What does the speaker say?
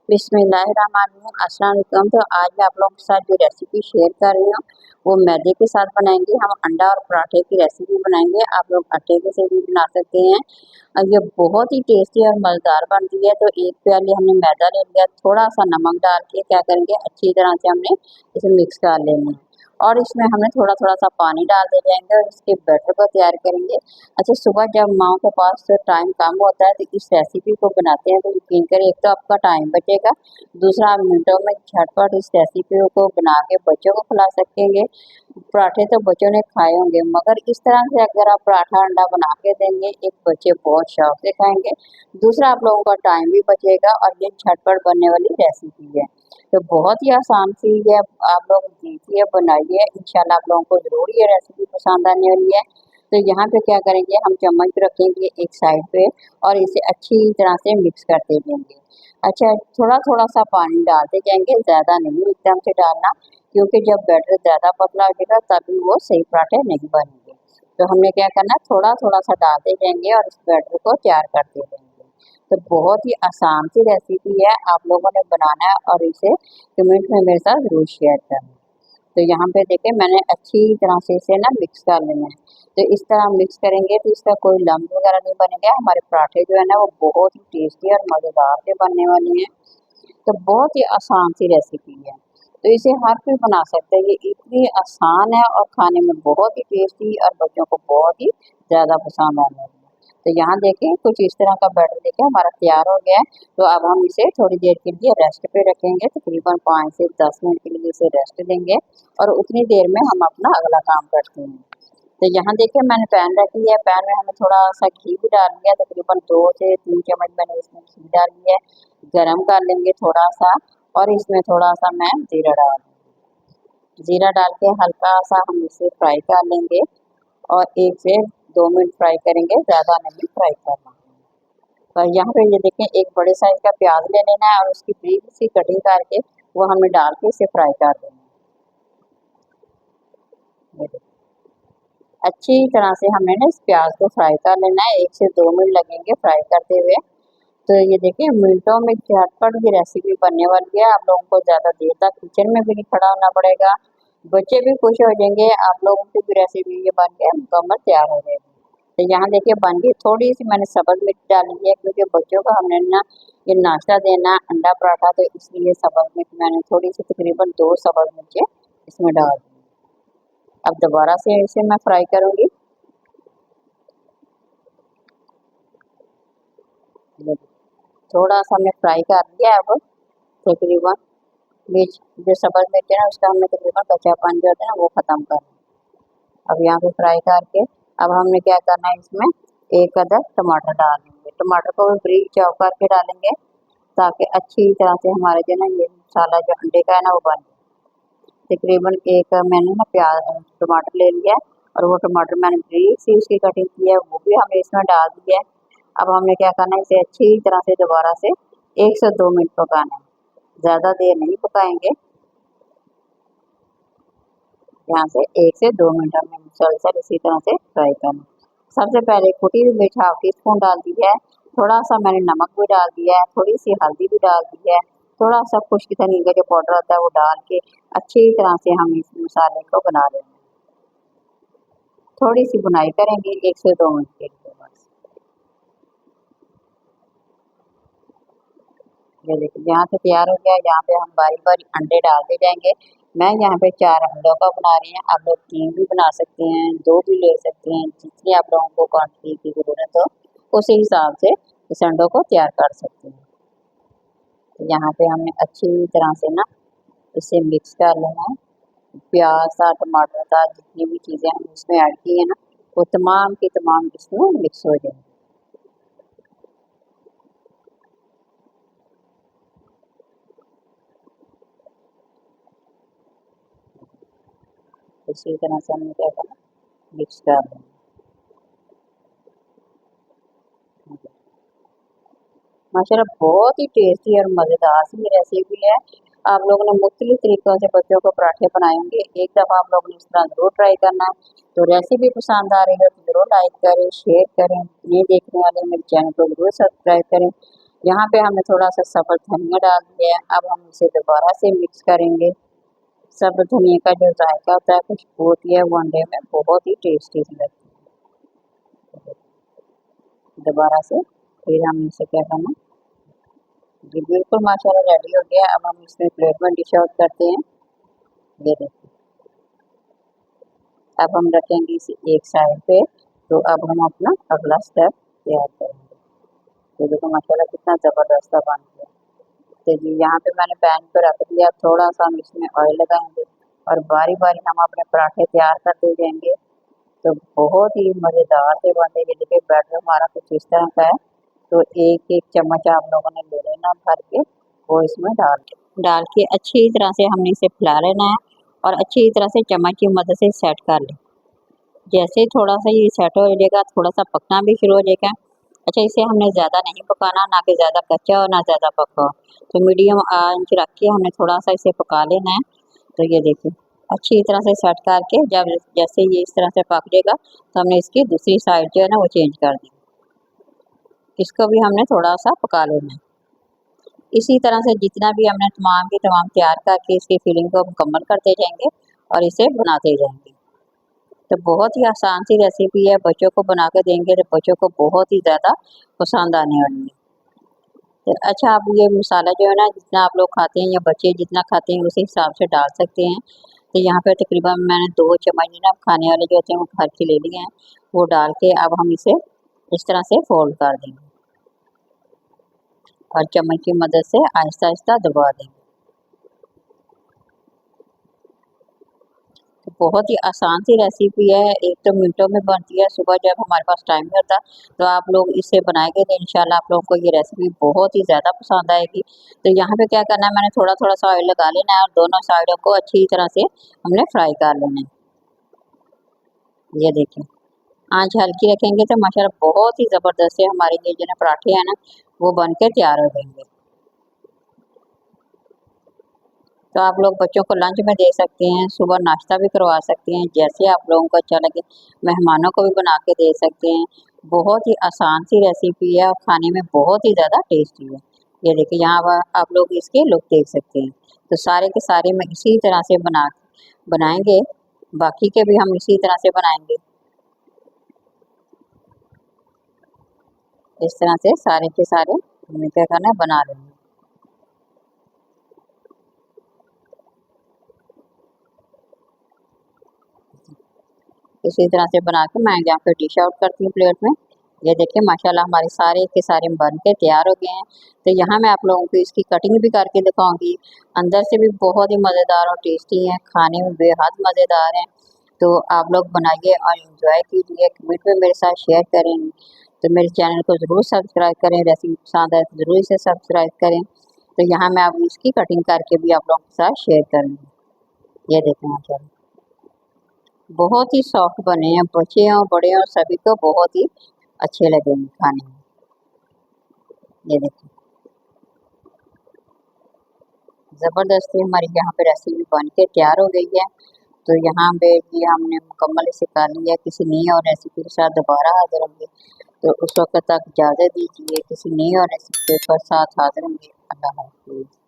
बिस्मिल्लाहिर्रहमानिर्रहीम। अस्सलाम वालेकुम। तो आज मैं आप लोगों के साथ जो रेसिपी शेयर कर रही हूँ वो मैदे के साथ बनाएंगे। हम अंडा और पराठे की रेसिपी बनाएंगे। आप लोग आटे के से भी बना सकते हैं और ये बहुत ही टेस्टी और मज़ेदार बनती है। तो एक प्याली हमने मैदा ले लिया, थोड़ा सा नमक डाल के क्या करेंगे अच्छी तरह से हमने इसे मिक्स कर लेना है और इसमें हमें थोड़ा थोड़ा सा पानी डाल दे जाएंगे और इसके बैटर को तैयार करेंगे। अच्छा, सुबह जब माओ के पास टाइम कम होता है तो इस रेसिपी को बनाते हैं तो यकीन करें एक तो आपका टाइम बचेगा, दूसरा आप मिनटों में झटपट इस रेसिपी को बना के बच्चों को खिला सकेंगे। पराठे तो बच्चों ने खाए होंगे मगर इस तरह से अगर आप पराठा अंडा बना के देंगे एक बच्चे बहुत शौक से खाएंगे, दूसरा आप लोगों का टाइम भी बचेगा और ये झटपट बनने वाली रेसिपी है। तो बहुत ही आसान चीज़ है, आप लोग देखिए बनाइए, इंशाल्लाह आप लोगों को ज़रूर ये रेसिपी पसंद आने वाली है। तो यहाँ पे क्या करेंगे, हम चम्मच रखेंगे एक साइड पे और इसे अच्छी तरह से मिक्स करते जाएंगे। अच्छा, थोड़ा थोड़ा सा पानी डालते जाएंगे, ज़्यादा नहीं एकदम से डालना, क्योंकि जब बैटर ज़्यादा पतला हो जाएगा तभी वो सही पराठे नहीं बनेंगे। तो हमने क्या करना, थोड़ा थोड़ा सा डालते जाएंगे और इस बैटर को तैयार करते जाएंगे। तो बहुत ही आसान सी रेसिपी है, आप लोगों ने बनाना है और इसे कमेंट में मेरे साथ ज़रूर शेयर करना। तो यहाँ पे देखिए मैंने अच्छी तरह से इसे ना मिक्स कर लेना है। तो इस तरह मिक्स करेंगे तो इसका कोई लम्ब वगैरह नहीं बनेगा। हमारे पराठे जो है ना वो बहुत ही टेस्टी और मज़ेदार से बनने वाले हैं। तो बहुत ही आसान सी रेसिपी है, तो इसे हर कोई बना सकता है। ये इतनी आसान है और खाने में बहुत ही टेस्टी और बच्चों को बहुत ही ज़्यादा पसंद आने वाली है। तो यहाँ देखें कुछ इस तरह का बैटर देखें हमारा तैयार हो गया है। तो अब हम इसे थोड़ी देर के लिए रेस्ट पे रखेंगे, तकरीबन 5 से 10 मिनट के लिए इसे रेस्ट देंगे और उतनी देर में हम अपना अगला काम करते हैं। तो यहाँ देखिए मैंने पैन रख लिया है, पैन में हमें थोड़ा सा घी भी डाल लिया, तकरीबन 2 से 3 चम्मच मैंने इसमें घी डाल लिया है। गरम कर लेंगे थोड़ा सा और इसमें थोड़ा सा मैं जीरा डाल, जीरा डाल के हल्का सा हम इसे फ्राई कर लेंगे और 1 से 2 मिनट फ्राई करेंगे, ज़्यादा नहीं फ्राई करना। और यहाँ पे ये देखें एक बड़े साइज का प्याज ले लेना है और उसकी बारीक सी कटिंग करके वो हमें डाल के इसे फ्राई कर देना है। अच्छी तरह से हमने ना इस प्याज को फ्राई कर लेना है, 1 से 2 मिनट लगेंगे फ्राई करते हुए। तो ये देखिए मिनटों में झटपट की रेसिपी बनने वाली है, आप लोगों को ज़्यादा देर तक किचन में भी नहीं खड़ा होना पड़ेगा, बच्चे भी खुश हो जाएंगे, आप लोगों की भी रेसिपी ये बन के मुकम्मल तैयार हो जाएगी। तो यहाँ देखिए बन गई, थोड़ी सी मैंने सब्ज़ मिर्च डाली है क्योंकि बच्चों को हमने ना ये नाश्ता देना है अंडा पराठा, तो इसलिए सब्ज़ मिर्च मैंने थोड़ी सी तकरीबन 2 सब्ज़ मिर्चें इसमें डाल दी। अब दोबारा से इसे मैं फ्राई करूँगी। थोड़ा सा हमने फ्राई कर दिया है, अब तकरीबन मिर्च जो सब्ज़ मिर्च है ना उसका हमने तकरीबन कच्चापन जो होता है ना वो ख़त्म करना। अब यहाँ पे फ्राई करके अब हमने क्या करना है, इसमें 1 अदद टमाटर डाल देंगे, टमाटर को भी बारीक चॉप करके डालेंगे ताकि अच्छी तरह से हमारे जो ना ये मसाला जो अंडे का है ना वो बन जाए। तकरीबन एक मैंने ना प्याज टमाटर ले लिया है और वो टमाटर मैंने बारीक सी उसकी कटिंग की है वो भी हमने इसमें डाल दिया है। अब हमने क्या करना है, इसे अच्छी तरह से दोबारा से 1 से 2 मिनट पकाना है, ज़्यादा देर नहीं पकाएंगे। यहाँ से 1 से 2 मिनट हमने मुसलसल इसी तरह से फ्राई करना। सबसे पहले कुटी हुई मिर्च हाफ टी स्पून डाल दी है, थोड़ा सा मैंने नमक भी डाल दिया है, थोड़ी सी हल्दी भी डाल दी है, थोड़ा सा खुश्क धनिया का जो पाउडर होता है वो डाल के अच्छी तरह से हम इस मसाले को बना लेंगे। थोड़ी सी बुनाई करेंगे 1 से 2 मिनट के लिए बस। ये देखिए यहाँ से तैयार हो गया। यहाँ पे हम बारी बारी अंडे डालते जाएंगे। मैं यहाँ पे 4 अंडों का बना रही हूँ, आप लोग 3 भी बना सकते हैं, 2 भी ले सकते हैं, जितनी आप लोगों को क्वांटिटी की ज़रूरत हो उसी हिसाब से इस अंडों को तैयार कर सकते हैं। तो यहाँ पे हमने अच्छी तरह से ना इसे मिक्स कर लेना है। प्याज था, टमाटर था, जितनी भी चीज़ें हमने इसमें ऐड की है ना वो तमाम की तमाम इसमें मिक्स हो जाएंगी। इसी तरह से हमने क्या करना, मिक्स कर लेना। माशाल्लाह बहुत ही टेस्टी और मज़ेदार सी रेसिपी है। आप लोगों ने मुख्तलिफ तरीक़ों से बच्चों को पराठे बनाएंगे, एक दफ़ा आप लोगों ने इस तरह ज़रूर ट्राई करना है। तो रेसिपी पसंद आ रही है तो ज़रूर लाइक करें, शेयर करें, नए देखने वाले मेरे चैनल को ज़रूर सब्सक्राइब करें। यहाँ पे हमने थोड़ा सा सब्ज़ धनिया डाल दिया है। अब हम इसे दोबारा से मिक्स करेंगे। सब्ज़ धनिया का जो जायका होता है, खुशबू होती है, वो अंडे में बहुत ही टेस्टी लगती है। दोबारा से फिर हम इसे क्या करना, जी बिल्कुल माशाल्लाह रेडी हो गया। अब हम इसमें प्लेट में डिश आउट करते हैं। ये देखिए, अब हम रखेंगे इसे एक साइड पे। तो अब हम अपना अगला स्टेप तैयार करेंगे। ये देखो माशाल्लाह कितना ज़बरदस्त बन गया। तो जी यहाँ पे मैंने पैन पे रख दिया, थोड़ा सा हम इसमें ऑयल लगाएंगे और बारी बारी हम अपने पराठे तैयार करते जाएंगे। तो बहुत ही मज़ेदार से बनेंगे। देखिए बैटर हमारा कुछ इस तरह का है। तो एक एक चम्मच आप लोगों ने ले लेना भर के, वो इसमें डाल के अच्छी तरह से हमने इसे फैला लेना है और अच्छी तरह से चम्मच की मदद से सेट कर लें। जैसे ही थोड़ा सा ये सेट हो जाएगा, थोड़ा सा पकना भी शुरू हो जाएगा। अच्छा, इसे हमने ज़्यादा नहीं पकाना, ना कि ज़्यादा कच्चा और ना ज़्यादा पका हो। तो मीडियम आंच रख के हमने थोड़ा सा इसे पका लेना है। तो ये देखिए अच्छी तरह से सेट करके जब जैसे ये इस तरह से पक जाएगा, तो हमने इसकी दूसरी साइड जो है ना वो चेंज कर दी। इसको भी हमने थोड़ा सा पका लेना है। इसी तरह से जितना भी हमने तमाम के तमाम तैयार करके इसकी फिलिंग को मुकम्मल करते जाएंगे और इसे बनाते जाएंगे। तो बहुत ही आसान सी रेसिपी है, बच्चों को बना के देंगे तो बच्चों को बहुत ही ज़्यादा पसंद आने वाली है। तो अच्छा, आप ये मसाला जो है ना जितना आप लोग खाते हैं या बच्चे जितना खाते हैं उसी हिसाब से डाल सकते हैं। तो यहाँ पे तकरीबन मैंने 2 चम्मच ना खाने वाले जो होते हैं वो घर के ले लिए हैं, वो डाल के अब हम इसे इस तरह से फोल्ड कर देंगे और चम्मच की मदद से आहिस्ता आहिस्ता दबा देंगे। तो बहुत ही आसान सी रेसिपी है, एक तो मिनटों में बनती है। सुबह जब हमारे पास टाइम नहीं होता तो आप लोग इसे बनाएंगे तो इंशाल्लाह आप लोगों को ये रेसिपी बहुत ही ज़्यादा पसंद आएगी। तो यहाँ पे क्या करना है, मैंने थोड़ा थोड़ा सा ऑयल लगा लेना है और दोनों साइडों को अच्छी तरह से हमने फ्राई कर लेना है। ये देखिए, आँच हल्की रखेंगे तो माशाल्लाह बहुत ही ज़बरदस्त से हमारे ये जो ना पराठे हैं ना वो बन के तैयार हो जाएंगे। तो आप लोग बच्चों को लंच में दे सकते हैं, सुबह नाश्ता भी करवा सकते हैं, जैसे आप लोगों को अच्छा लगे। मेहमानों को भी बना के दे सकते हैं। बहुत ही आसान सी रेसिपी है और खाने में बहुत ही ज़्यादा टेस्टी है। ये देखिए यहाँ पर आप लोग इसके लुक देख सकते हैं। तो सारे के सारे मैं इसी तरह से बनाएंगे, बाकी के भी हम इसी तरह से बनाएंगे। इस तरह से सारे के सारे हमें क्या करना है, बना लेंगे। इसी तरह से बना के मैं यहाँ पे डिश आउट करती हूँ प्लेट में। ये देखिए माशाल्लाह हमारे सारे के सारे बन के तैयार हो गए हैं। तो यहाँ मैं आप लोगों को इसकी कटिंग भी करके दिखाऊंगी। अंदर से भी बहुत ही मज़ेदार और टेस्टी हैं, खाने में बेहद मज़ेदार हैं। तो आप लोग बनाइए और इन्जॉय कीजिए, कमेंट में मेरे साथ शेयर करें। तो मेरे चैनल को ज़रूर सब्सक्राइब करें, रेसिपी पसंद आए तो ज़रूर इसे सब्सक्राइब करें। तो यहाँ मैं अब इसकी कटिंग करके भी आप लोगों के साथ शेयर करूँगी। ये देखें माशाल्लाह बहुत ही सॉफ्ट बने हैं, बच्चे हों बड़े हों सभी को बहुत ही अच्छे लगेंगे खाने में। ये देखिए ज़बरदस्ती हमारी यहाँ पे रेसिपी बन के तैयार हो गई है। तो यहाँ पे ये हमने मुकम्मल इसे कर लिया। किसी नई और रेसिपी के साथ दोबारा हाजिर होंगे। तो उस वक्त तक इजाज़त दीजिए, किसी नई और रेसिपी के साथ हाजिर होंगे। अल्लाह हाफ़िज़।